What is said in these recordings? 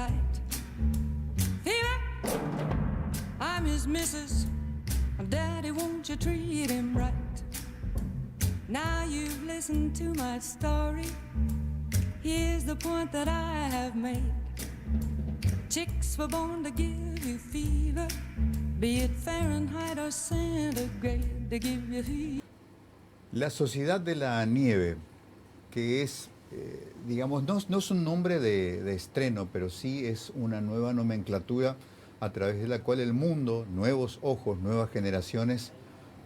tight. Fever, I'm his missus. Daddy, won't you treat him right? Now you've listened to my story. Here's the point that I have made. Chicks were born to give you fever, be it Fahrenheit or centigrade, to give you fever. La Sociedad de la Nieve, que es, digamos, no es un nombre de estreno, pero sí es una nueva nomenclatura a través de la cual el mundo, nuevos ojos, nuevas generaciones,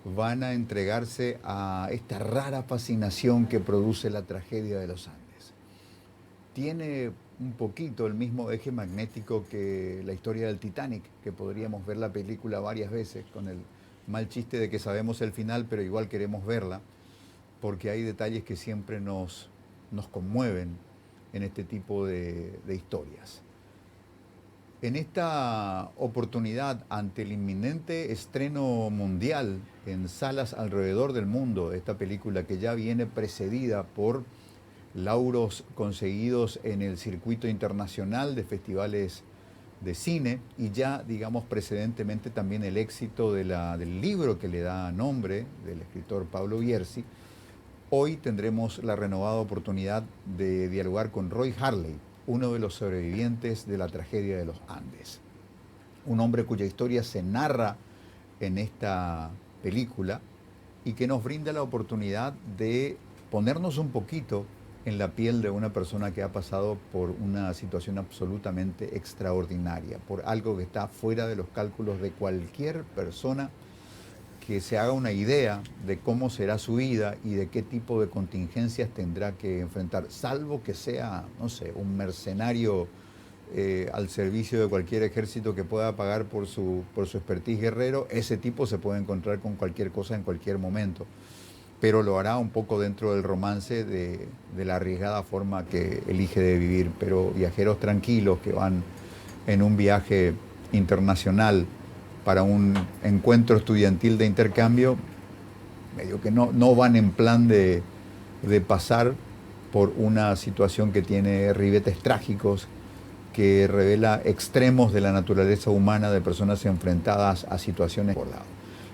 van a entregarse a esta rara fascinación que produce la tragedia de los Andes. Tiene un poquito el mismo eje magnético que la historia del Titanic, que podríamos ver la película varias veces, con el mal chiste de que sabemos el final, pero igual queremos verla, porque hay detalles que siempre nos conmueven en este tipo de historias. En esta oportunidad, ante el inminente estreno mundial en salas alrededor del mundo de esta película, que ya viene precedida por lauros conseguidos en el circuito internacional de festivales de cine, y ya, digamos, precedentemente también el éxito del libro que le da nombre, del escritor Pablo Bierzi, hoy tendremos la renovada oportunidad de dialogar con Roy Harley, uno de los sobrevivientes de la tragedia de los Andes. Un hombre cuya historia se narra en esta película y que nos brinda la oportunidad de ponernos un poquito en la piel de una persona que ha pasado por una situación absolutamente extraordinaria, por algo que está fuera de los cálculos de cualquier persona que se haga una idea de cómo será su vida y de qué tipo de contingencias tendrá que enfrentar, salvo que sea, no sé, un mercenario al servicio de cualquier ejército que pueda pagar por su expertise guerrero. Ese tipo se puede encontrar con cualquier cosa en cualquier momento, pero lo hará un poco dentro del romance de la arriesgada forma que elige de vivir. Pero viajeros tranquilos que van en un viaje internacional para un encuentro estudiantil de intercambio, medio que no van en plan de pasar por una situación que tiene ribetes trágicos, que revela extremos de la naturaleza humana de personas enfrentadas a situaciones por lado.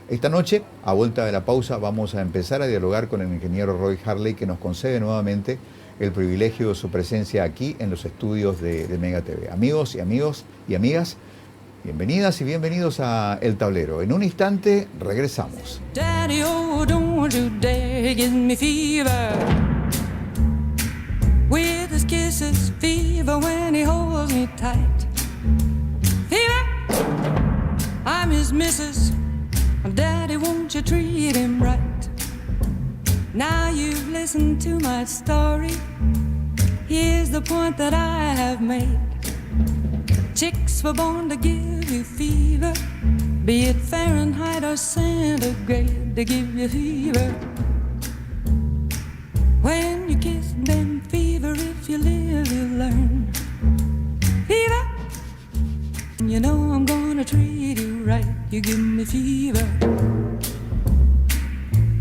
Esta noche, a vuelta de la pausa, vamos a empezar a dialogar con el ingeniero Roy Harley, que nos concede nuevamente el privilegio de su presencia aquí en los estudios de Mega TV. Amigos y amigas, bienvenidas y bienvenidos a El Tablero. En un instante regresamos. Daddy, oh, don't you dare give me fever. With his kisses, fever when he holds me tight. Fever, I'm his missus. Daddy, won't you treat him right? Now you've listened to my story. Here's the point that I have made. Chicks were born to give you fever, be it Fahrenheit or centigrade, to give you fever. When you kiss them, fever, if you live, you learn. Fever, you know I'm gonna treat you right. You give me fever.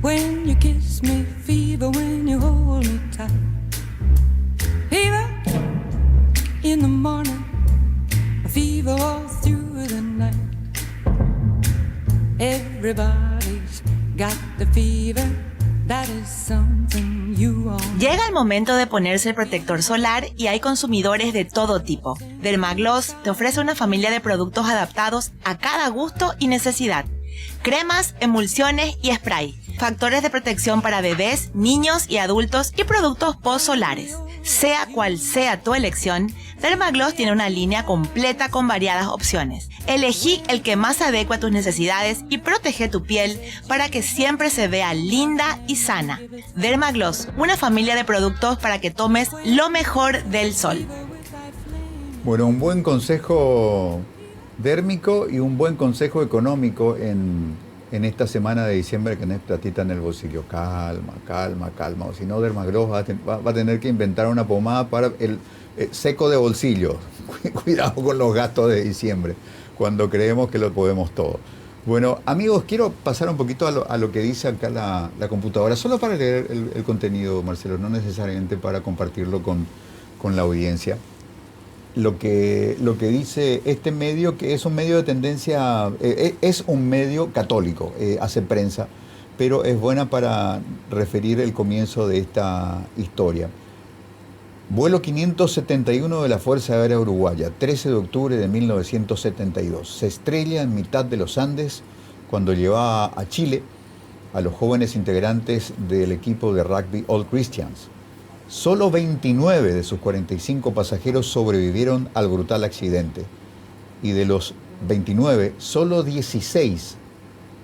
When you kiss me, fever, when you hold me tight. Fever, in the morning, fever all through the night. Everybody's got the fever. That is something you all know. Llega el momento de ponerse el protector solar y hay consumidores de todo tipo. Dermagloss te ofrece una familia de productos adaptados a cada gusto y necesidad. Cremas, emulsiones y spray. Factores de protección para bebés, niños y adultos y productos post-solares. Sea cual sea tu elección, Dermagloss tiene una línea completa con variadas opciones. Elegí el que más adecua a tus necesidades y protege tu piel para que siempre se vea linda y sana. Dermagloss, una familia de productos para que tomes lo mejor del sol. Bueno, un buen consejo dérmico y un buen consejo económico en esta semana de diciembre, que tenés platita en el bolsillo. Calma, calma, calma. O si no, Dermagloss va a tener que inventar una pomada para el seco de bolsillo. Cuidado con los gastos de diciembre, cuando creemos que lo podemos todo. Bueno, amigos, quiero pasar un poquito a lo que dice acá la computadora, solo para leer el contenido, Marcelo, no necesariamente para compartirlo con la audiencia. lo que dice este medio, que es un medio de tendencia, es un medio católico, hace prensa, pero es buena para referir el comienzo de esta historia. Vuelo 571 de la Fuerza Aérea Uruguaya, 13 de octubre de 1972. Se estrella en mitad de los Andes cuando llevaba a Chile a los jóvenes integrantes del equipo de rugby All Christians. Solo 29 de sus 45 pasajeros sobrevivieron al brutal accidente. Y de los 29, solo 16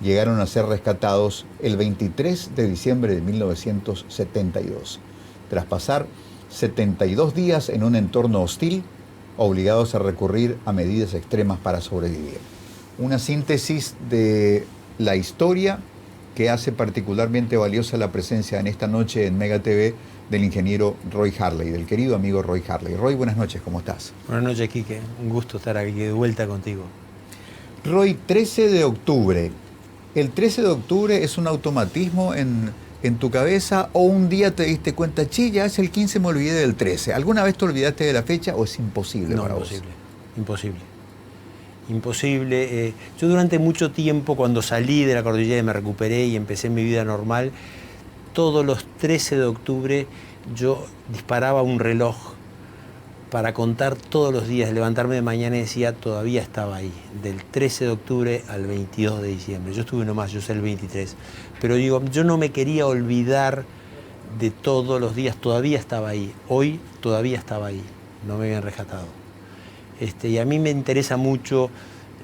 llegaron a ser rescatados el 23 de diciembre de 1972. Tras pasar 72 días en un entorno hostil, obligados a recurrir a medidas extremas para sobrevivir. Una síntesis de la historia que hace particularmente valiosa la presencia en esta noche en Mega TV del ingeniero Roy Harley, del querido amigo Roy Harley. Roy, buenas noches, ¿cómo estás? Buenas noches, Quique. Un gusto estar aquí de vuelta contigo. Roy, 13 de octubre. ¿El 13 de octubre es un automatismo en tu cabeza o un día te diste cuenta, che, ya es el 15, me olvidé del 13? ¿Alguna vez te olvidaste de la fecha o es imposible para vos? Imposible. Imposible. Yo durante mucho tiempo, cuando salí de la cordillera y me recuperé y empecé mi vida normal, todos los 13 de octubre yo disparaba un reloj para contar todos los días, levantarme de mañana y decía, todavía estaba ahí, del 13 de octubre al 22 de diciembre. Yo estuve nomás, yo sé el 23. Pero digo, yo no me quería olvidar de todos los días, todavía estaba ahí. Hoy todavía estaba ahí, no me habían rescatado. Y a mí me interesa mucho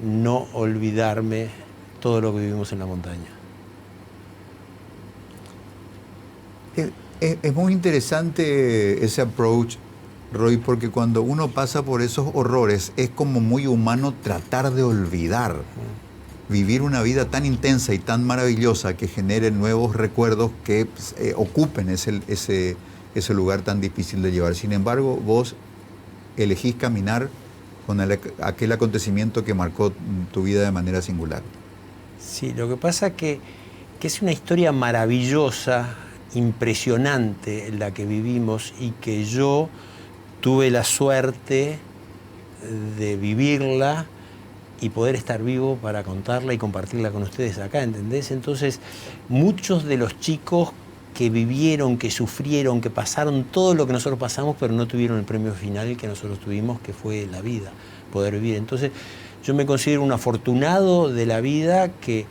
no olvidarme todo lo que vivimos en la montaña. Es muy interesante ese approach, Roy, porque cuando uno pasa por esos horrores es como muy humano tratar de olvidar, vivir una vida tan intensa y tan maravillosa que genere nuevos recuerdos que ocupen ese lugar tan difícil de llevar. Sin embargo, vos elegís caminar con aquel acontecimiento que marcó tu vida de manera singular. Sí, lo que pasa que es una historia maravillosa, impresionante la que vivimos y que yo tuve la suerte de vivirla y poder estar vivo para contarla y compartirla con ustedes acá, ¿entendés? Entonces, muchos de los chicos que vivieron, que sufrieron, que pasaron todo lo que nosotros pasamos, pero no tuvieron el premio final que nosotros tuvimos, que fue la vida, poder vivir. Entonces, yo me considero un afortunado de la vida que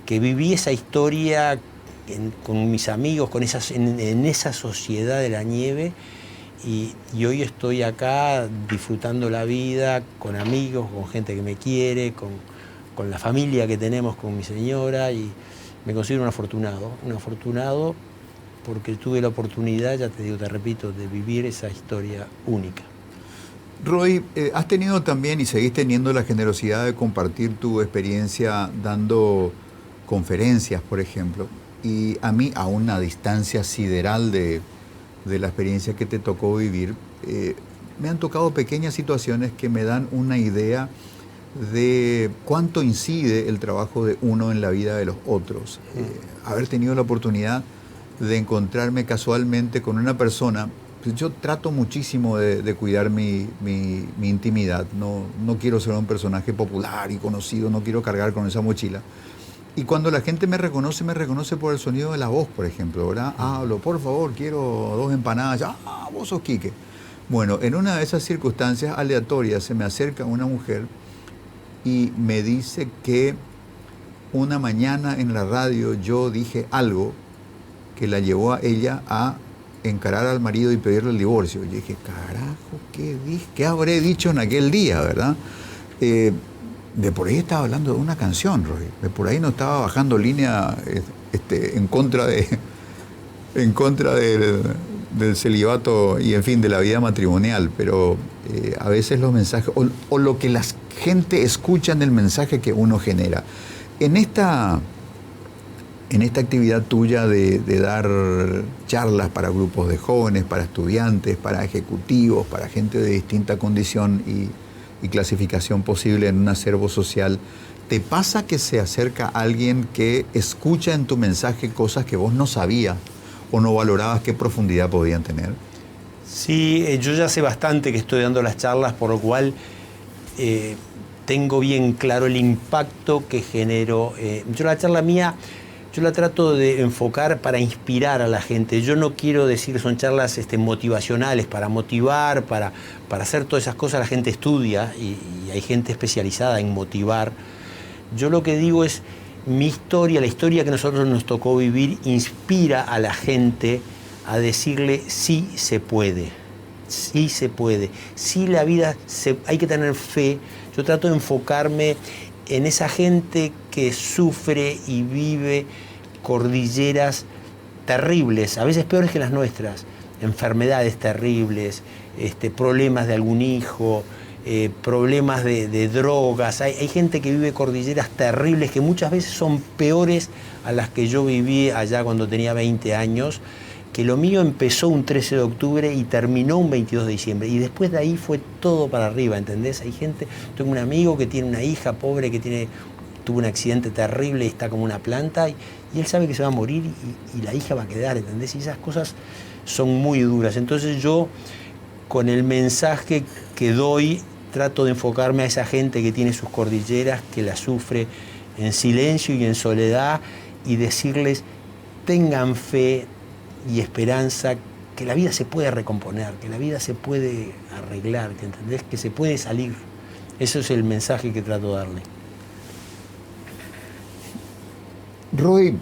viví esa historia con mis amigos, en esa sociedad de la nieve, y hoy estoy acá disfrutando la vida con amigos, con gente que me quiere, con la familia que tenemos, con mi señora, y me considero un afortunado porque tuve la oportunidad, ya te digo, te repito, de vivir esa historia única. Roy, has tenido también y seguís teniendo la generosidad de compartir tu experiencia dando conferencias, por ejemplo, y a mí, a una distancia sideral de la experiencia que te tocó vivir, me han tocado pequeñas situaciones que me dan una idea de cuánto incide el trabajo de uno en la vida de los otros. Haber tenido la oportunidad de encontrarme casualmente con una persona, pues yo trato muchísimo de cuidar mi intimidad, no quiero ser un personaje popular y conocido, no quiero cargar con esa mochila. Y cuando la gente me reconoce por el sonido de la voz, por ejemplo, ¿verdad? Hablo, por favor, quiero 2 empanadas. Vos sos Quique. Bueno, en una de esas circunstancias aleatorias se me acerca una mujer y me dice que una mañana en la radio yo dije algo que la llevó a ella a encarar al marido y pedirle el divorcio. Yo dije, carajo, ¿qué habré dicho en aquel día, verdad? De por ahí estaba hablando de una canción, Roy. De por ahí no estaba bajando línea en contra del celibato y, en fin, de la vida matrimonial. Pero a veces los mensajes, o lo que la gente escucha en el mensaje que uno genera. En esta actividad tuya de dar charlas para grupos de jóvenes, para estudiantes, para ejecutivos, para gente de distinta condición y clasificación posible en un acervo social, ¿te pasa que se acerca alguien que escucha en tu mensaje cosas que vos no sabías o no valorabas qué profundidad podían tener? Sí, yo ya hace bastante que estoy dando las charlas, por lo cual tengo bien claro el impacto que genero. Yo la charla mía, yo la trato de enfocar para inspirar a la gente. Yo no quiero decir que son charlas motivacionales, para motivar, para hacer todas esas cosas. La gente estudia y hay gente especializada en motivar. Yo lo que digo es, mi historia, la historia que a nosotros nos tocó vivir, inspira a la gente a decirle sí se puede, sí se puede, sí la vida, hay que tener fe. Yo trato de enfocarme en esa gente que sufre y vive cordilleras terribles, a veces peores que las nuestras, enfermedades terribles, problemas de algún hijo, problemas de drogas. Hay gente que vive cordilleras terribles que muchas veces son peores a las que yo viví allá cuando tenía 20 años, que lo mío empezó un 13 de octubre y terminó un 22 de diciembre. Y después de ahí fue todo para arriba, ¿entendés? Hay gente, tengo un amigo que tiene una hija pobre que tuvo un accidente terrible y está como una planta y él sabe que se va a morir y la hija va a quedar, ¿entendés? Y esas cosas son muy duras. Entonces yo, con el mensaje que doy, trato de enfocarme a esa gente que tiene sus cordilleras, que la sufre en silencio y en soledad, y decirles, tengan fe y esperanza, que la vida se puede recomponer, que la vida se puede arreglar, que entendés, que se puede salir. Eso es el mensaje que trato de darle. Roy,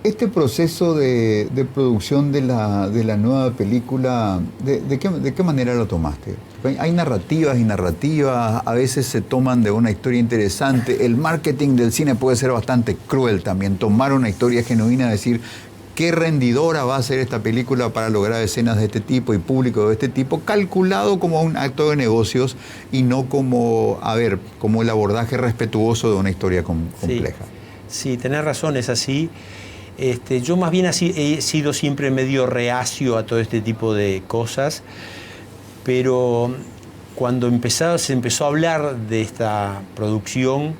este proceso de producción de la nueva película, ¿de qué manera lo tomaste? Hay narrativas y narrativas, a veces se toman de una historia interesante. El marketing del cine puede ser bastante cruel también, tomar una historia genuina, decir qué rendidora va a ser esta película para lograr escenas de este tipo y público de este tipo, calculado como un acto de negocios y no como el abordaje respetuoso de una historia compleja. Sí, tenés razón, es así. Yo más bien he sido siempre medio reacio a todo este tipo de cosas, pero cuando se empezó a hablar de esta producción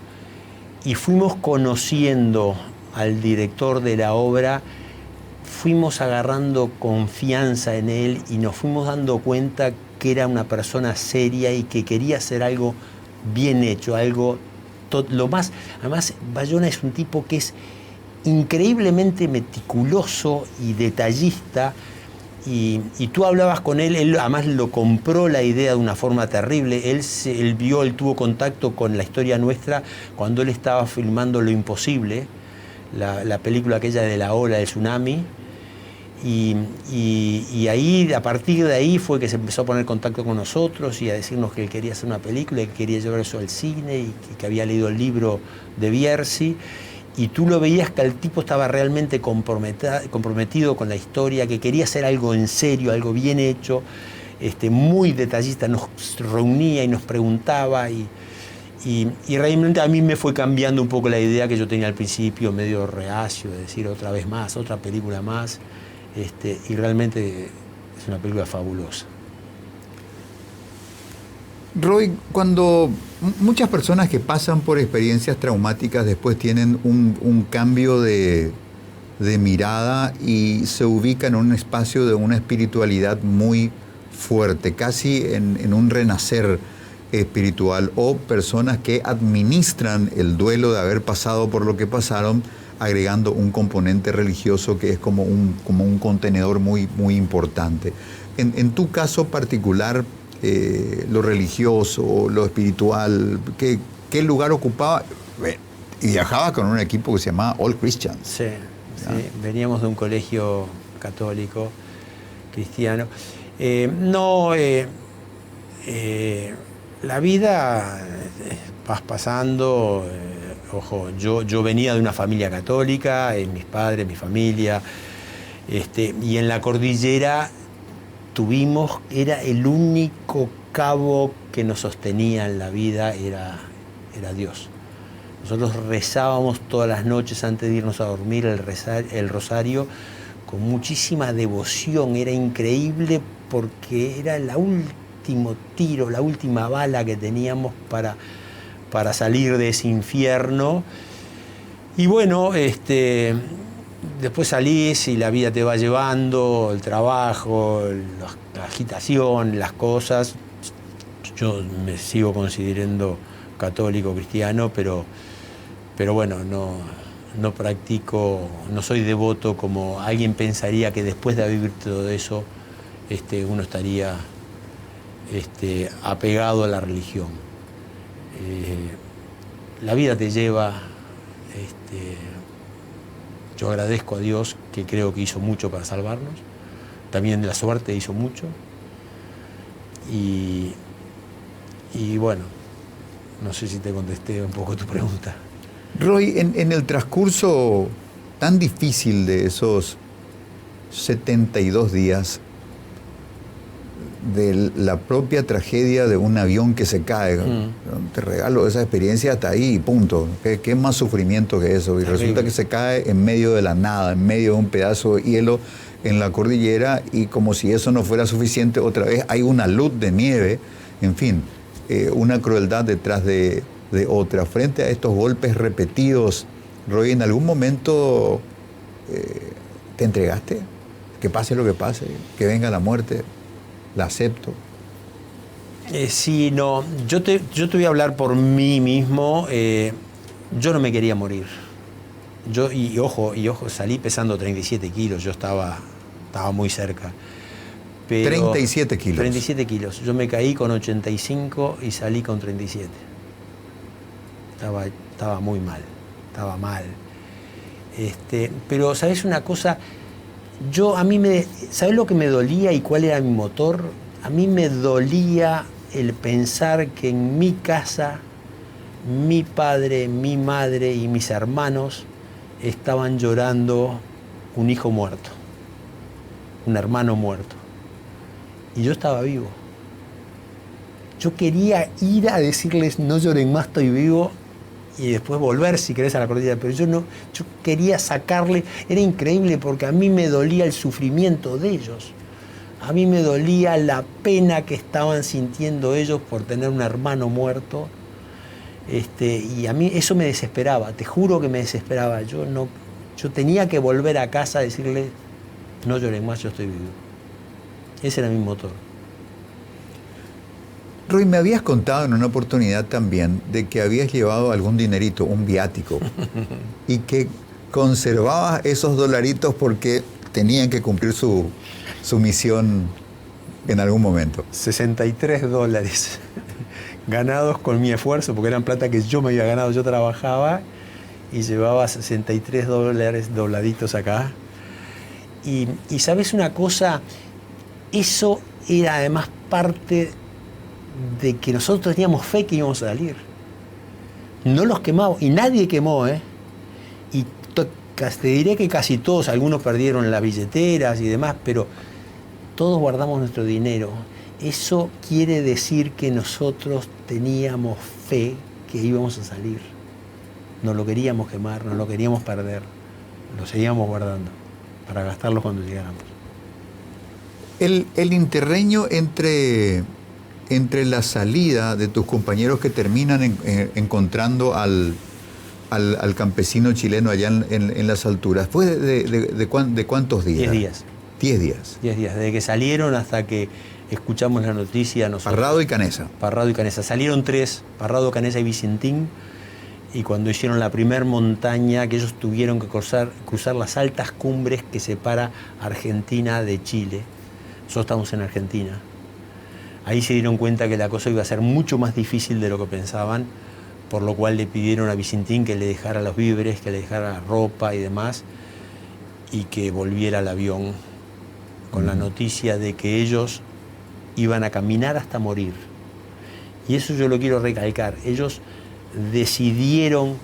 y fuimos conociendo al director de la obra, fuimos agarrando confianza en él y nos fuimos dando cuenta que era una persona seria y que quería hacer algo bien hecho, algo además, Bayona es un tipo que es increíblemente meticuloso y detallista, y tú hablabas con él además lo compró la idea de una forma terrible. Él tuvo contacto con la historia nuestra cuando él estaba filmando Lo Imposible, la película aquella de la ola del tsunami. Y ahí, a partir de ahí fue que se empezó a poner en contacto con nosotros y a decirnos que él quería hacer una película y que quería llevar eso al cine y que había leído el libro de Bierzi. Y tú lo veías que el tipo estaba realmente comprometido con la historia, que quería hacer algo en serio, algo bien hecho, muy detallista. Nos reunía y nos preguntaba y realmente a mí me fue cambiando un poco la idea que yo tenía al principio, medio reacio, de decir otra vez más, otra película más. Y realmente es una película fabulosa. Roy, cuando muchas personas que pasan por experiencias traumáticas después tienen un cambio de mirada y se ubican en un espacio de una espiritualidad muy fuerte, casi en un renacer espiritual, o personas que administran el duelo de haber pasado por lo que pasaron, agregando un componente religioso que es como un contenedor muy, muy importante. En tu caso particular, lo religioso, lo espiritual, ¿qué lugar ocupaba? Y viajaba con un equipo que se llamaba All Christians. Sí, veníamos de un colegio católico, cristiano. La vida vas pasando. Ojo, yo venía de una familia católica, mis padres, mi familia, y en la cordillera era el único cabo que nos sostenía en la vida, era Dios. Nosotros rezábamos todas las noches antes de irnos a dormir el rosario con muchísima devoción. Era increíble porque era el último tiro, la última bala que teníamos para salir de ese infierno. Y bueno, después salís y la vida te va llevando, el trabajo, la agitación, las cosas. Yo me sigo considerando católico, cristiano, pero bueno, no practico, no soy devoto como alguien pensaría que después de vivir todo eso uno estaría apegado a la religión. La vida te lleva, yo agradezco a Dios, que creo que hizo mucho para salvarnos, también la suerte hizo mucho, y bueno, no sé si te contesté un poco tu pregunta. Roy, en el transcurso tan difícil de esos 72 días, de la propia tragedia de un avión que se cae, te regalo esa experiencia hasta ahí y punto. ¿Qué más sufrimiento que eso? Y Terrible. resulta que se cae en medio de la nada, en medio de un pedazo de hielo en la cordillera, y como si eso no fuera suficiente, otra vez hay una luz de nieve, en fin, una crueldad detrás de otra. Frente a estos golpes repetidos, Roy, ¿en algún momento te entregaste? Que pase lo que pase, que venga la muerte, la acepto. Sí, no, yo te voy a hablar por mí mismo. Yo no me quería morir. Y ojo, salí pesando 37 kilos, yo estaba muy cerca. Pero 37 kilos. 37 kilos. Yo me caí con 85 y salí con 37. Estaba muy mal, estaba mal. Pero, ¿sabes una cosa? ¿Sabes lo que me dolía y cuál era mi motor? A mí me dolía el pensar que en mi casa, mi padre, mi madre y mis hermanos estaban llorando un hijo muerto, un hermano muerto. Y yo estaba vivo. Yo quería ir a decirles, no lloren más, estoy vivo, y después volver, si querés, a la cordillera. Pero yo quería sacarle. Era increíble porque a mí me dolía el sufrimiento de ellos. A mí me dolía la pena que estaban sintiendo ellos por tener un hermano muerto. Y a mí eso me desesperaba, te juro que me desesperaba. Yo tenía que volver a casa a decirle, no lloren más, yo estoy vivo. Ese era mi motor. Roy, me habías contado en una oportunidad también de que habías llevado algún dinerito, un viático, y que conservabas esos dolaritos porque tenían que cumplir su misión en algún momento. $63 ganados con mi esfuerzo, porque eran plata que yo me había ganado, yo trabajaba y llevaba $63 dobladitos acá. Y ¿sabes una cosa? Eso era además parte de que nosotros teníamos fe que íbamos a salir. No los quemamos, y nadie quemó, y te diré que casi todos, algunos perdieron las billeteras y demás, pero todos guardamos nuestro dinero. Eso quiere decir que nosotros teníamos fe que íbamos a salir. No lo queríamos quemar, no lo queríamos perder, lo seguíamos guardando para gastarlo cuando llegáramos. El interreño entre la salida de tus compañeros que terminan encontrando al campesino chileno allá en las alturas, ¿fue de cuántos días? 10 días. 10 días. 10 días, desde que salieron hasta que escuchamos la noticia nosotros. Parrado y Canesa. Parrado y Canesa. Salieron 3, Parrado, Canesa y Vicentín, y cuando hicieron la primer montaña, que ellos tuvieron que cruzar las altas cumbres que separa Argentina de Chile. Nosotros estamos en Argentina. Ahí se dieron cuenta que la cosa iba a ser mucho más difícil de lo que pensaban, por lo cual le pidieron a Vicentín que le dejara los víveres, que le dejara la ropa y demás, y que volviera al avión con la noticia de que ellos iban a caminar hasta morir. Y eso yo lo quiero recalcar. Ellos decidieron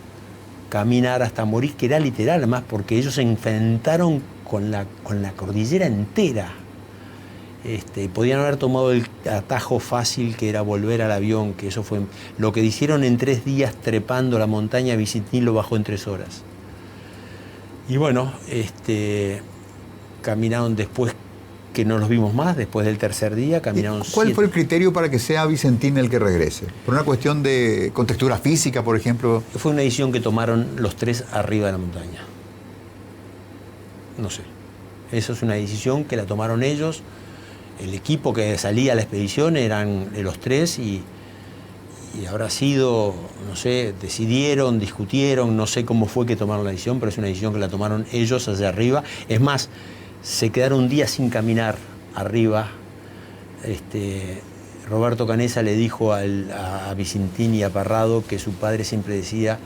caminar hasta morir, que era literal además, porque ellos se enfrentaron con la cordillera entera. Podían haber tomado el atajo fácil que era volver al avión, que eso fue lo que hicieron en 3 días trepando la montaña. Vicentín lo bajó en 3 horas. Y bueno, caminaron después, que no los vimos más, después del 3er día, caminaron. ¿Cuál fue el criterio para que sea Vicentín el que regrese? ¿Por una cuestión de contextura física, por ejemplo? Fue una decisión que tomaron los 3 arriba de la montaña. No sé. Eso es una decisión que la tomaron ellos. El equipo que salía a la expedición eran de los 3 y habrá sido, no sé, decidieron, discutieron, no sé cómo fue que tomaron la decisión, pero es una decisión que la tomaron ellos allá arriba. Es más, se quedaron un día sin caminar arriba. Roberto Canessa le dijo a Vicentín y a Parrado que su padre siempre decía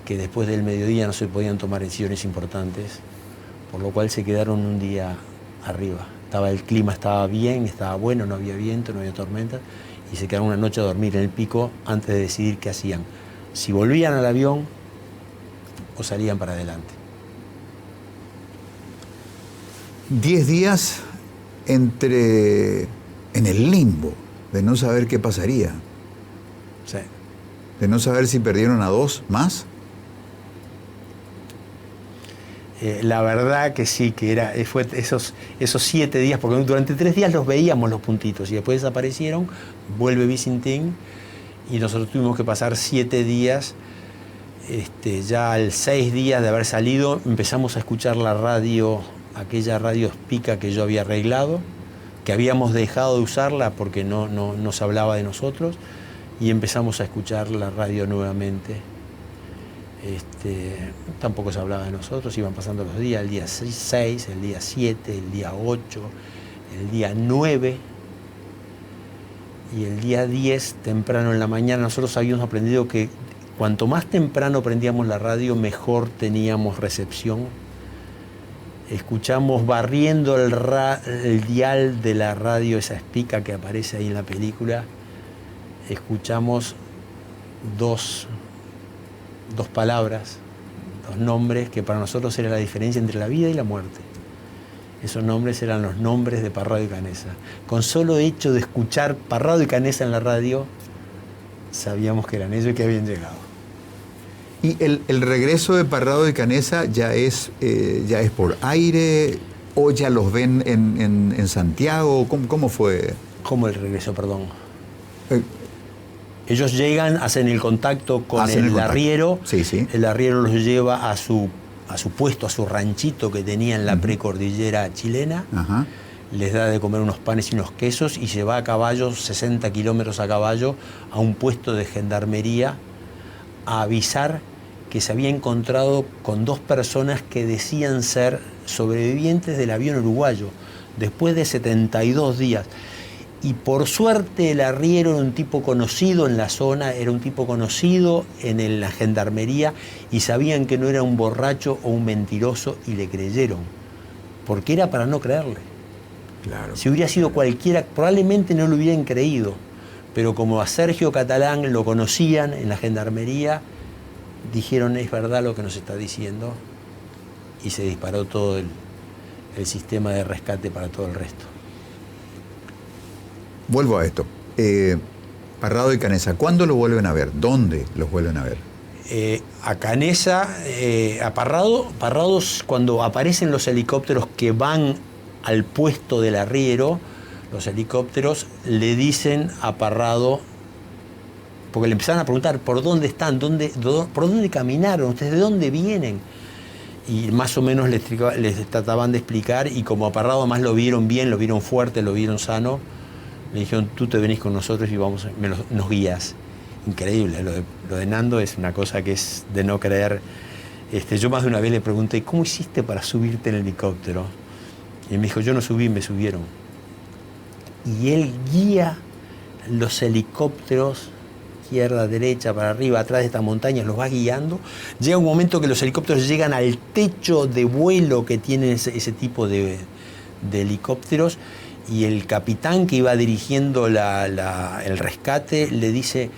que después del mediodía no se podían tomar decisiones importantes, por lo cual se quedaron un día arriba. El clima estaba bien, estaba bueno, no había viento, no había tormenta, y se quedaron una noche a dormir en el pico antes de decidir qué hacían, si volvían al avión o salían para adelante. 10 días en el limbo, de no saber qué pasaría, Sí. de no saber si perdieron a 2 más. La verdad que sí, que fue esos 7 días, porque durante 3 días los veíamos los puntitos y después desaparecieron, vuelve Vicentín y nosotros tuvimos que pasar 7 días. Ya al 6 días de haber salido empezamos a escuchar la radio, aquella radio Spica que yo había arreglado, que habíamos dejado de usarla porque no se hablaba de nosotros, y empezamos a escuchar la radio nuevamente. Tampoco se hablaba de nosotros, iban pasando los días, el día 6, el día 7, el día 8, el día 9 y el día 10, temprano en la mañana. Nosotros habíamos aprendido que cuanto más temprano prendíamos la radio, mejor teníamos recepción. Escuchamos barriendo el dial de la radio, esa Spica que aparece ahí en la película, escuchamos dos palabras, 2 nombres que para nosotros era la diferencia entre la vida y la muerte. Esos nombres eran los nombres de Parrado y Canessa. Con solo hecho de escuchar Parrado y Canessa en la radio, sabíamos que eran ellos y que habían llegado. ¿Y el regreso de Parrado y Canessa ya es por aire o ya los ven en Santiago? ¿Cómo fue? ¿Cómo el regreso, perdón? Eh, Ellos llegan, hacen el contacto con el arriero. Sí, sí. El arriero los lleva a su puesto, a su ranchito que tenía en la precordillera chilena. Ajá. Les da de comer unos panes y unos quesos y se va a caballo, 60 kilómetros a caballo, a un puesto de gendarmería a avisar que se había encontrado con 2 personas que decían ser sobrevivientes del avión uruguayo después de 72 días. Y por suerte el arriero era un tipo conocido en la zona, era un tipo conocido en la gendarmería, y sabían que no era un borracho o un mentiroso y le creyeron, porque era para no creerle. Claro. Si hubiera sido cualquiera, probablemente no lo hubieran creído, pero como a Sergio Catalán lo conocían en la gendarmería, dijeron: es verdad lo que nos está diciendo, y se disparó todo el sistema de rescate para todo el resto. Vuelvo a esto. Parrado y Canessa, ¿cuándo lo vuelven a ver? ¿Dónde los vuelven a ver? A Canessa, a Parrados, cuando aparecen los helicópteros que van al puesto del arriero, los helicópteros le dicen a Parrado, porque le empezaron a preguntar por dónde están, por dónde caminaron, ustedes de dónde vienen. Y más o menos les trataban de explicar, y como a Parrado más lo vieron bien, lo vieron fuerte, lo vieron sano, le dijeron: tú te venís con nosotros y nos guías. Increíble, lo de Nando es una cosa que es de no creer. Yo más de una vez le pregunté: ¿cómo hiciste para subirte en el helicóptero? Y me dijo: yo no subí, me subieron. Y él guía los helicópteros, izquierda, derecha, para arriba, atrás de estas montañas, los va guiando. Llega un momento que los helicópteros llegan al techo de vuelo que tienen ese tipo de helicópteros, y el capitán que iba dirigiendo el rescate le dice: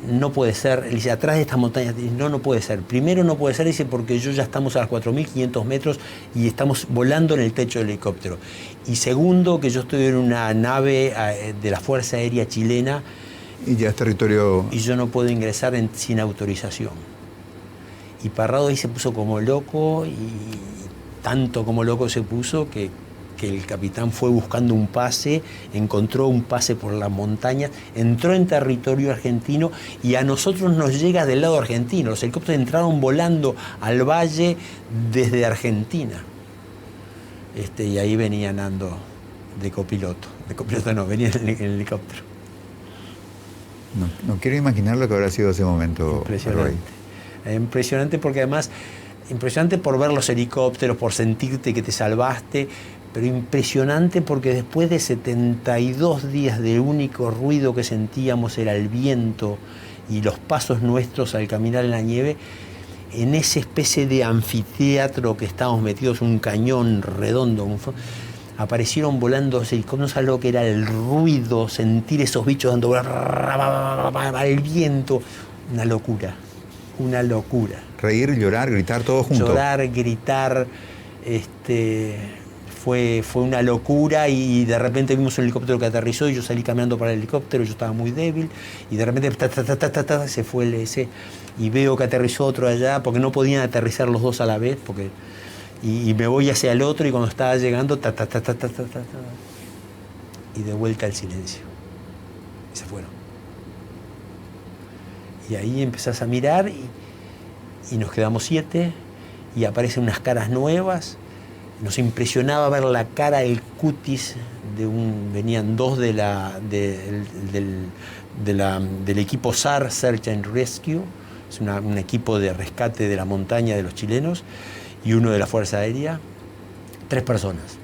no puede ser. Le dice: atrás de estas montañas. Dice: no puede ser. Primero no puede ser, dice, porque yo ya estamos a las 4.500 metros y estamos volando en el techo del helicóptero. Y segundo, que yo estoy en una nave de la Fuerza Aérea Chilena Y ya es territorio... y yo no puedo ingresar sin autorización. Y Parrado ahí se puso como loco, y tanto como loco se puso que el capitán fue buscando un pase, encontró un pase por la montaña, entró en territorio argentino, y a nosotros nos llega del lado argentino. Los helicópteros entraron volando al valle desde Argentina. y ahí venía Nando de copiloto. De copiloto no, venía en el helicóptero. No quiero imaginar lo que habrá sido ese momento. Impresionante. Impresionante porque además, impresionante por ver los helicópteros, por sentirte que te salvaste, pero impresionante porque después de 72 días de único ruido que sentíamos era el viento y los pasos nuestros al caminar en la nieve, en esa especie de anfiteatro que estábamos metidos, un cañón redondo, aparecieron volando los helicópteros. No sabes lo que era el ruido, sentir esos bichos dando el viento. Una locura, una locura. Reír, llorar, gritar, todo junto. Llorar, gritar, fue una locura, y de repente vimos un helicóptero que aterrizó y yo salí caminando para el helicóptero, yo estaba muy débil, y de repente se fue el ese, y veo que aterrizó otro allá, porque no podían aterrizar los dos a la vez, y me voy hacia el otro, y cuando estaba llegando, y de vuelta el silencio. Y se fueron. Y ahí empezás a mirar, y nos quedamos 7, y aparecen unas caras nuevas. Nos impresionaba ver la cara, el cutis venían 2 del equipo SAR, Search and Rescue, es un equipo de rescate de la montaña de los chilenos, y uno de la Fuerza Aérea. 3 personas.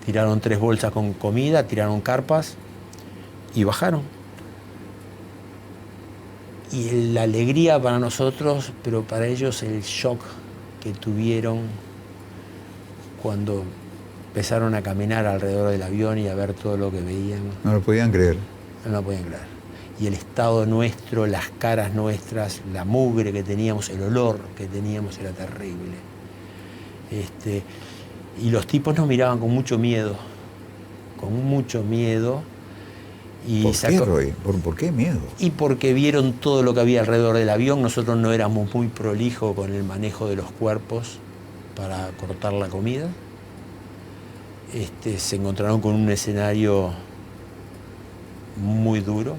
Tiraron 3 bolsas con comida, tiraron carpas y bajaron. Y la alegría para nosotros, pero para ellos el shock que tuvieron cuando empezaron a caminar alrededor del avión y a ver todo lo que veían. No lo podían creer. No lo podían creer. Y el estado nuestro, las caras nuestras, la mugre que teníamos, el olor que teníamos era terrible. Y los tipos nos miraban con mucho miedo. Con mucho miedo. Y ¿Por qué, Roy? ¿Por qué miedo? Y porque vieron todo lo que había alrededor del avión. Nosotros no éramos muy prolijos con el manejo de los cuerpos para cortar la comida. Se encontraron con un escenario muy duro.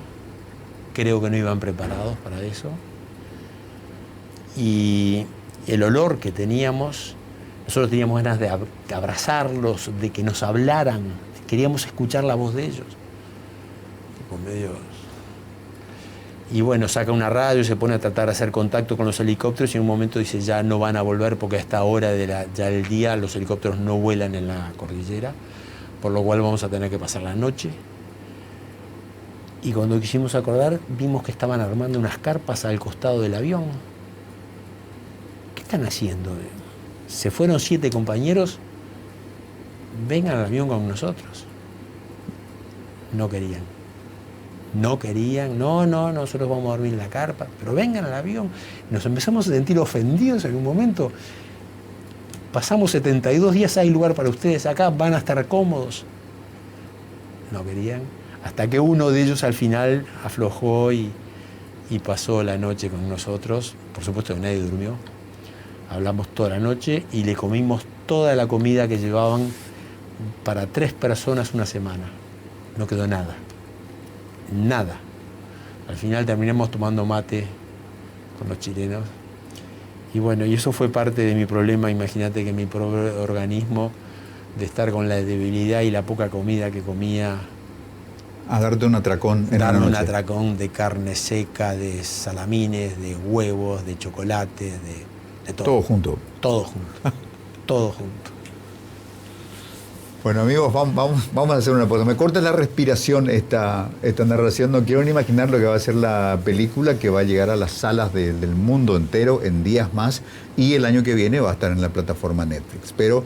Creo que no iban preparados para eso. Y el olor que teníamos, nosotros teníamos ganas de abrazarlos, de que nos hablaran. Queríamos escuchar la voz de ellos. Medios. Y bueno, saca una radio y se pone a tratar de hacer contacto con los helicópteros, y en un momento dice ya no van a volver porque a esta hora ya del día los helicópteros no vuelan en la cordillera, por lo cual vamos a tener que pasar la noche. Y cuando quisimos acordar, vimos que estaban armando unas carpas al costado del avión. ¿Qué están haciendo? Se fueron 7 compañeros, vengan al avión con nosotros. No querían. No querían, no, nosotros vamos a dormir en la carpa, pero vengan al avión. Nos empezamos a sentir ofendidos en un momento. Pasamos 72 días, hay lugar para ustedes acá, van a estar cómodos. No querían, hasta que uno de ellos al final aflojó y pasó la noche con nosotros. Por supuesto que nadie durmió. Hablamos toda la noche y le comimos toda la comida que llevaban para 3 personas una semana. No quedó nada. Nada. Al final terminamos tomando mate con los chilenos. Y bueno, y eso fue parte de mi problema. Imagínate que mi propio organismo, de estar con la debilidad y la poca comida que comía. A darte un atracón en la darme noche. un atracón de carne seca, de salamines, de huevos, de chocolate, de todo. Todo junto. Todo junto. Todo junto. Bueno, amigos, vamos a hacer una pausa. Me corta la respiración esta narración. No quiero ni imaginar lo que va a ser la película, que va a llegar a las salas del mundo entero en días más, y el año que viene va a estar en la plataforma Netflix. Pero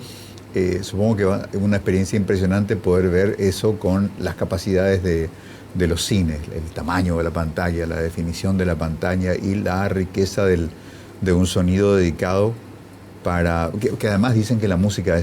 supongo que es una experiencia impresionante poder ver eso con las capacidades de los cines, el tamaño de la pantalla, la definición de la pantalla y la riqueza de un sonido dedicado que además dicen que la música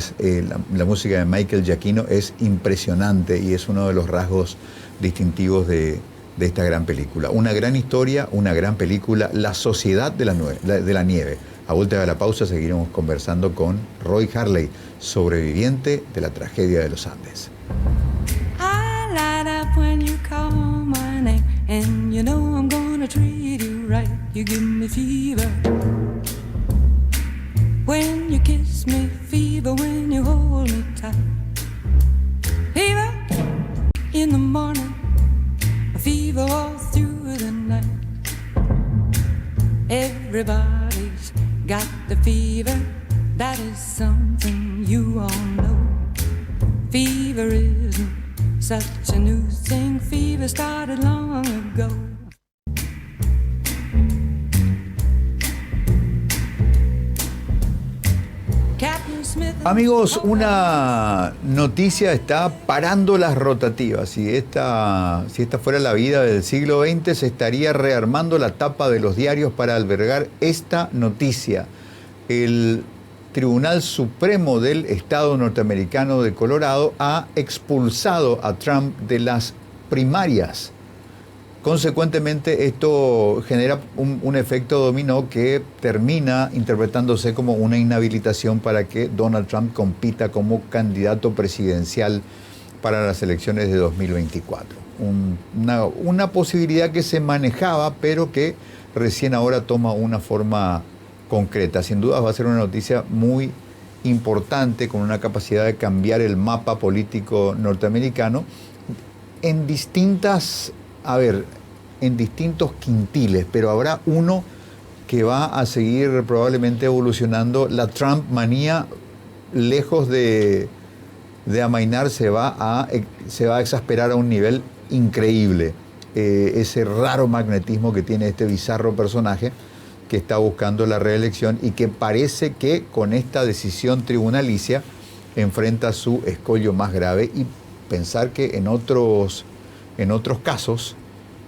la música de Michael Giacchino es impresionante y es uno de los rasgos distintivos de esta gran película. Una gran historia, una gran película, La Sociedad de la Nieve. A vuelta de la pausa seguiremos conversando con Roy Harley, sobreviviente de la tragedia de los Andes. I light up when you call my name, and you know I'm gonna treat you right. You give me fever when you kiss me, fever. fever when you hold me tight. Fever in the morning, a fever all through the night. Everybody's got the fever, that is something you all know. Fever isn't such a new thing, fever started long ago. Amigos, una noticia está parando las rotativas. Si esta fuera la vida del siglo XX, se estaría rearmando la tapa de los diarios para albergar esta noticia. El Tribunal Supremo del Estado norteamericano de Colorado ha expulsado a Trump de las primarias. Consecuentemente, esto genera un efecto dominó que termina interpretándose como una inhabilitación para que Donald Trump compita como candidato presidencial para las elecciones de 2024. Una posibilidad que se manejaba, pero que recién ahora toma una forma concreta. Sin duda va a ser una noticia muy importante, con una capacidad de cambiar el mapa político norteamericano en distintos quintiles, pero habrá uno que va a seguir probablemente evolucionando. La Trump manía, lejos de amainar, se va a exasperar a un nivel increíble. Ese raro magnetismo que tiene este bizarro personaje que está buscando la reelección y que parece que con esta decisión tribunalicia enfrenta su escollo más grave, y pensar que en otros casos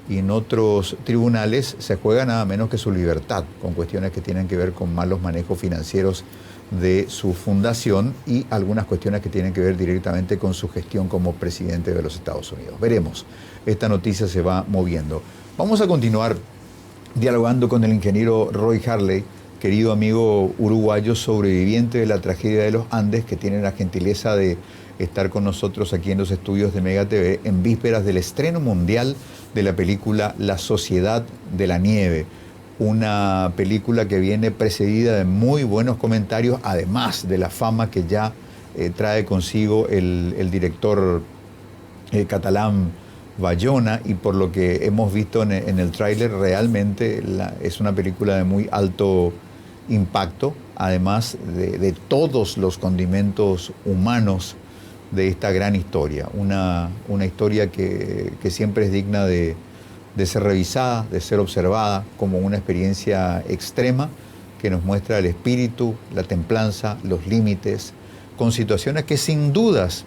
y en otros tribunales se juega nada menos que su libertad, con cuestiones que tienen que ver con malos manejos financieros de su fundación y algunas cuestiones que tienen que ver directamente con su gestión como presidente de los Estados Unidos. Veremos, esta noticia se va moviendo. Vamos a continuar dialogando con el ingeniero Roy Harley, querido amigo uruguayo, sobreviviente de la tragedia de los Andes, que tiene la gentileza de estar con nosotros aquí en los estudios de Mega TV en vísperas del estreno mundial de la película La Sociedad de la Nieve, una película que viene precedida de muy buenos comentarios, además de la fama que ya trae consigo el director catalán Bayona, y por lo que hemos visto en el tráiler, realmente es una película de muy alto impacto, además de todos los condimentos humanos de esta gran historia, una historia que siempre es digna de ser revisada, de ser observada como una experiencia extrema que nos muestra el espíritu, la templanza, los límites, con situaciones que sin dudas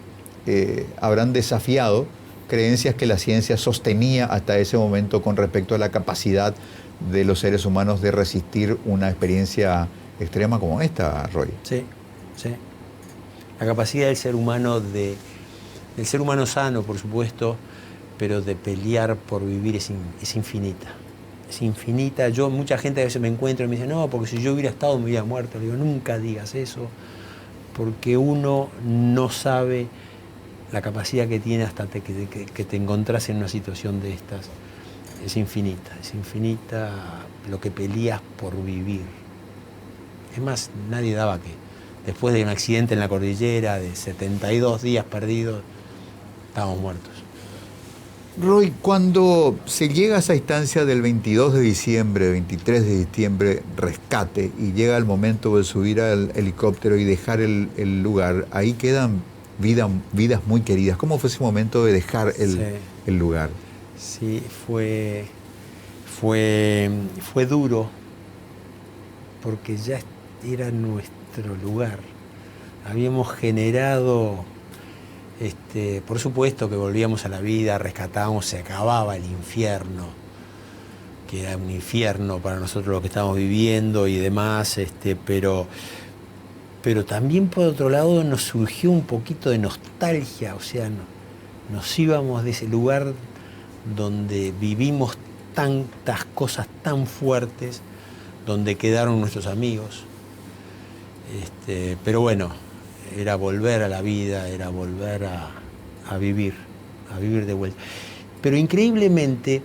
habrán desafiado creencias que la ciencia sostenía hasta ese momento con respecto a la capacidad de los seres humanos de resistir una experiencia extrema como esta, Roy. Sí, sí. La capacidad del ser humano, del ser humano sano, por supuesto, pero de pelear por vivir es infinita. Es infinita. Mucha gente a veces me encuentra y me dice, no, porque si yo hubiera estado me hubiera muerto. Le digo, nunca digas eso, porque uno no sabe la capacidad que tiene hasta que te encontrás en una situación de estas. Es infinita lo que peleas por vivir. Es más, nadie daba que después de un accidente en la cordillera de 72 días perdidos, estábamos muertos. Roy, cuando se llega a esa instancia del 22 de diciembre, 23 de diciembre, rescate, y llega el momento de subir al helicóptero y dejar el lugar, ahí quedan vidas muy queridas. ¿Cómo fue ese momento de dejar el lugar? Sí, fue duro, porque ya era nuestro lugar. Habíamos generado, por supuesto que volvíamos a la vida, rescatábamos, se acababa el infierno, que era un infierno para nosotros lo que estábamos viviendo y demás, pero también por otro lado nos surgió un poquito de nostalgia, o sea, nos íbamos de ese lugar donde vivimos tantas cosas tan fuertes, donde quedaron nuestros amigos. Pero bueno, era volver a la vida, era volver a vivir de vuelta. Pero increíblemente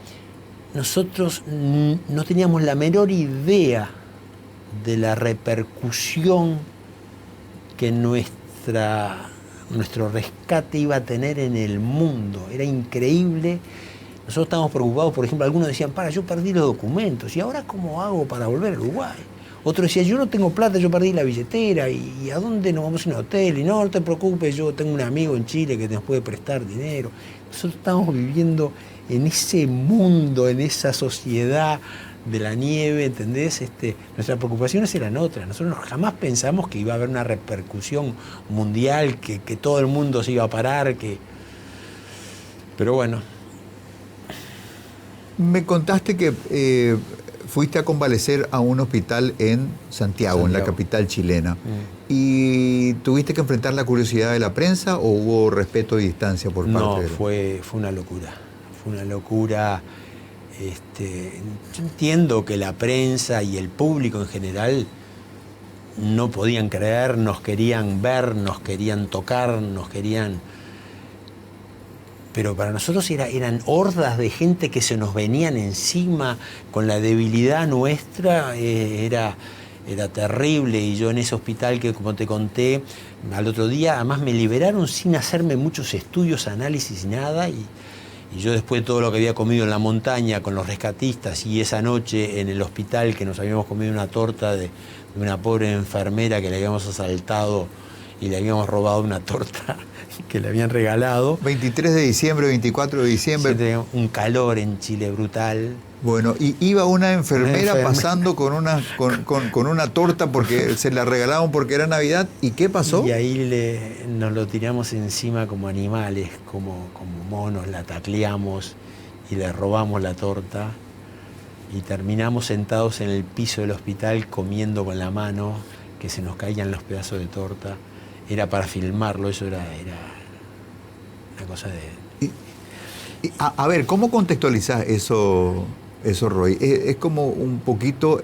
nosotros no teníamos la menor idea de la repercusión que nuestro rescate iba a tener en el mundo. Era increíble. Nosotros estábamos preocupados, por ejemplo, algunos decían, yo perdí los documentos, ¿y ahora cómo hago para volver a Uruguay? Otro decía, yo no tengo plata, yo perdí la billetera, ¿y a dónde nos vamos a un hotel? Y no te preocupes, yo tengo un amigo en Chile que nos puede prestar dinero. Nosotros estábamos viviendo en ese mundo, en esa sociedad de la nieve, ¿entendés? Nuestras preocupaciones eran otras. Nosotros jamás pensamos que iba a haber una repercusión mundial, que todo el mundo se iba a parar, pero bueno. Me contaste que fuiste a convalecer a un hospital en Santiago, en la capital chilena. ¿Y tuviste que enfrentar la curiosidad de la prensa o hubo respeto y distancia por parte de él? No, fue una locura. Fue una locura. Yo entiendo que la prensa y el público en general no podían creer, nos querían ver, nos querían tocar, pero para nosotros eran hordas de gente que se nos venían encima con la debilidad nuestra, era terrible. Y yo en ese hospital que, como te conté, al otro día además me liberaron sin hacerme muchos estudios, análisis, nada, y yo después de todo lo que había comido en la montaña con los rescatistas y esa noche en el hospital que nos habíamos comido una torta de una pobre enfermera que le habíamos asaltado y le habíamos robado una torta que le habían regalado. 23 de diciembre, 24 de diciembre. Tenía un calor en Chile brutal. Bueno, y iba una enfermera pasando con una torta porque se la regalaban porque era Navidad. ¿Y qué pasó? Y ahí nos lo tiramos encima como animales, como monos, la tacleamos y le robamos la torta. Y terminamos sentados en el piso del hospital comiendo con la mano, que se nos caían los pedazos de torta. Era para filmarlo, eso era una cosa de... A ver, ¿cómo contextualizás eso, Roy? Es como un poquito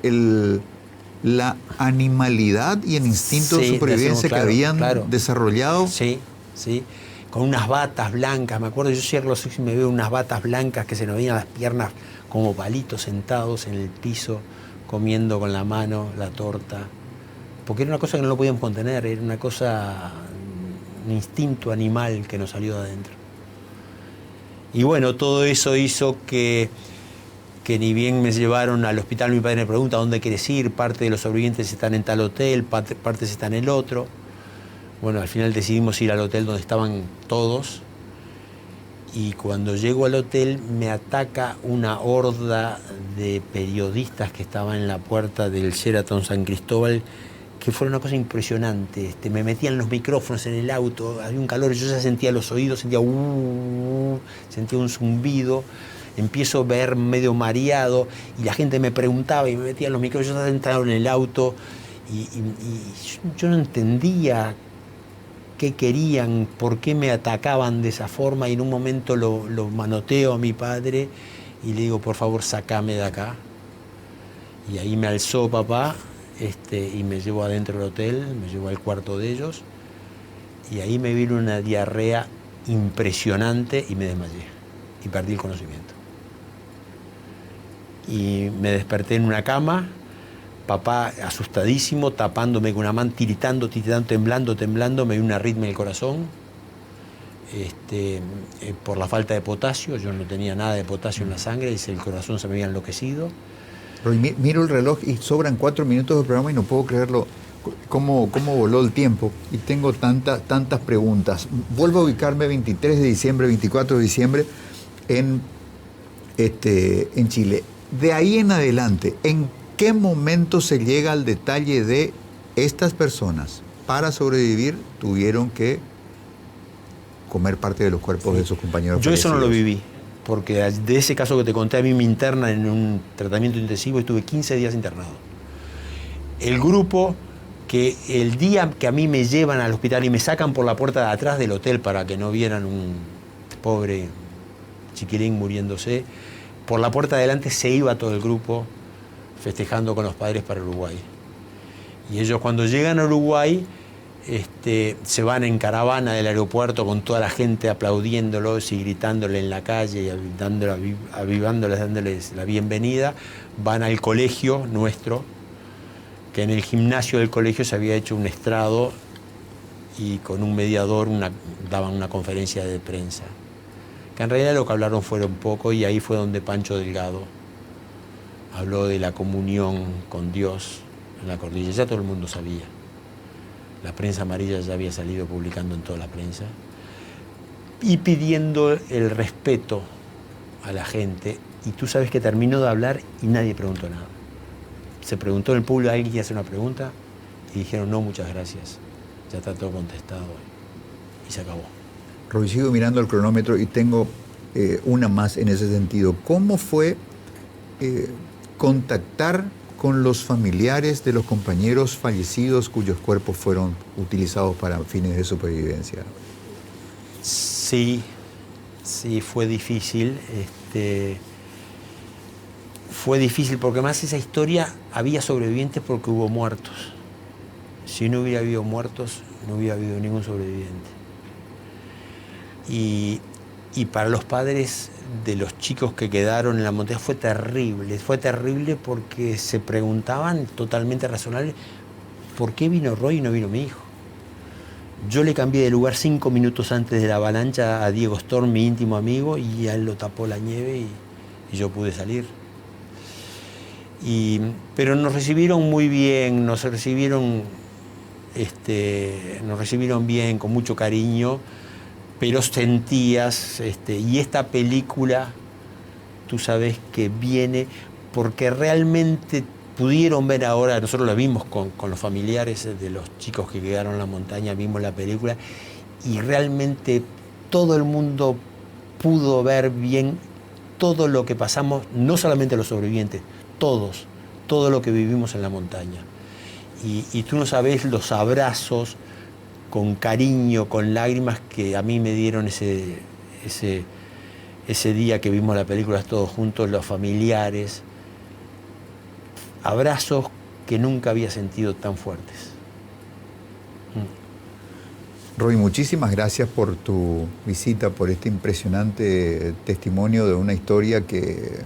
la animalidad y el instinto de supervivencia que habían desarrollado. Sí, con unas batas blancas. Me acuerdo, yo cierro los ojos y me veo unas batas blancas que se nos veían las piernas como palitos sentados en el piso, comiendo con la mano la torta. Porque era una cosa que no lo podíamos contener, era una cosa, un instinto animal que nos salió de adentro. Y bueno, todo eso hizo que ni bien me llevaron al hospital, mi padre me pregunta dónde quieres ir, parte de los sobrevivientes están en tal hotel, partes están en el otro. Bueno, al final decidimos ir al hotel donde estaban todos, y cuando llego al hotel me ataca una horda de periodistas que estaban en la puerta del Sheraton San Cristóbal, que fue una cosa impresionante. Me metían los micrófonos en el auto, había un calor, yo ya sentía los oídos, sentía un zumbido, empiezo a ver medio mareado y la gente me preguntaba y me metían los micrófonos, yo ya entraba en el auto y yo no entendía qué querían, por qué me atacaban de esa forma, y en un momento lo manoteo a mi padre y le digo, por favor, sácame de acá. Y ahí me alzó papá, y me llevó adentro del hotel, me llevó al cuarto de ellos, y ahí me vino una diarrea impresionante y me desmayé y perdí el conocimiento. Y me desperté en una cama, papá asustadísimo, tapándome con una mano, tiritando, temblando, me dio una arritmia en el corazón, por la falta de potasio. Yo no tenía nada de potasio en la sangre, y el corazón se me había enloquecido. Roy, miro el reloj y sobran 4 minutos del programa y no puedo creerlo, cómo voló el tiempo, y tengo tantas preguntas. Vuelvo a ubicarme 23 de diciembre, 24 de diciembre en Chile. De ahí en adelante, ¿en qué momento se llega al detalle de estas personas para sobrevivir tuvieron que comer parte de los cuerpos de sus compañeros Yo fallecidos? eso no lo viví, porque de ese caso que te conté, a mí me internan en un tratamiento intensivo y estuve 15 días internado. El grupo que el día que a mí me llevan al hospital y me sacan por la puerta de atrás del hotel para que no vieran un pobre chiquilín muriéndose, por la puerta de adelante se iba todo el grupo festejando con los padres para Uruguay. Y ellos cuando llegan a Uruguay se van en caravana del aeropuerto con toda la gente aplaudiéndolos y gritándole en la calle y dándoles la bienvenida. Van al colegio nuestro, que en el gimnasio del colegio se había hecho un estrado y con un mediador daban una conferencia de prensa. Que en realidad lo que hablaron fueron poco, y ahí fue donde Pancho Delgado habló de la comunión con Dios en la cordillera. Ya todo el mundo sabía. La prensa amarilla ya había salido publicando en toda la prensa. Y pidiendo el respeto a la gente. Y tú sabes que terminó de hablar y nadie preguntó nada. Se preguntó en el público, ¿alguien quiere hacer una pregunta? Y dijeron, no, muchas gracias. Ya está todo contestado y se acabó. Roy, sigo mirando el cronómetro y tengo una más en ese sentido. ¿Cómo fue contactar con los familiares de los compañeros fallecidos cuyos cuerpos fueron utilizados para fines de supervivencia? Sí, fue difícil. Fue difícil porque más esa historia había sobrevivientes porque hubo muertos. Si no hubiera habido muertos, no hubiera habido ningún sobreviviente. Y para los padres de los chicos que quedaron en la montaña fue terrible porque se preguntaban totalmente razonable, ¿por qué vino Roy y no vino mi hijo? Yo le cambié de lugar 5 minutos antes de la avalancha a Diego Storm, mi íntimo amigo, y a él lo tapó la nieve y yo pude salir. Pero nos recibieron muy bien, nos recibieron bien, con mucho cariño, pero sentías, y esta película, tú sabes que viene porque realmente pudieron ver ahora, nosotros la vimos con los familiares de los chicos que quedaron en la montaña, vimos la película, y realmente todo el mundo pudo ver bien todo lo que pasamos, no solamente los sobrevivientes, todo lo que vivimos en la montaña. Y tú no sabes los abrazos con cariño, con lágrimas que a mí me dieron ese día que vimos la película todos juntos, los familiares. Abrazos que nunca había sentido tan fuertes. Roy, muchísimas gracias por tu visita, por este impresionante testimonio de una historia que,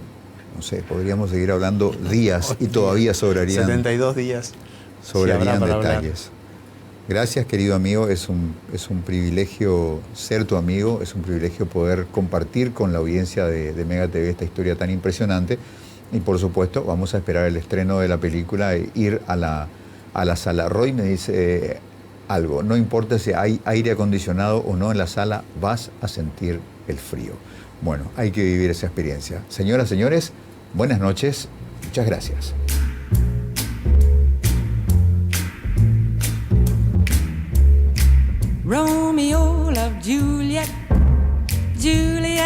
no sé, podríamos seguir hablando días y todavía sobrarían 72 días. Sobrarían sí, detalles. Gracias, querido amigo. Es un privilegio ser tu amigo, es un privilegio poder compartir con la audiencia de Mega TV esta historia tan impresionante. Y por supuesto, vamos a esperar el estreno de la película e ir a la sala. Roy me dice algo, no importa si hay aire acondicionado o no en la sala, vas a sentir el frío. Bueno, hay que vivir esa experiencia. Señoras, señores, buenas noches. Muchas gracias. Romeo loved Juliet, Juliet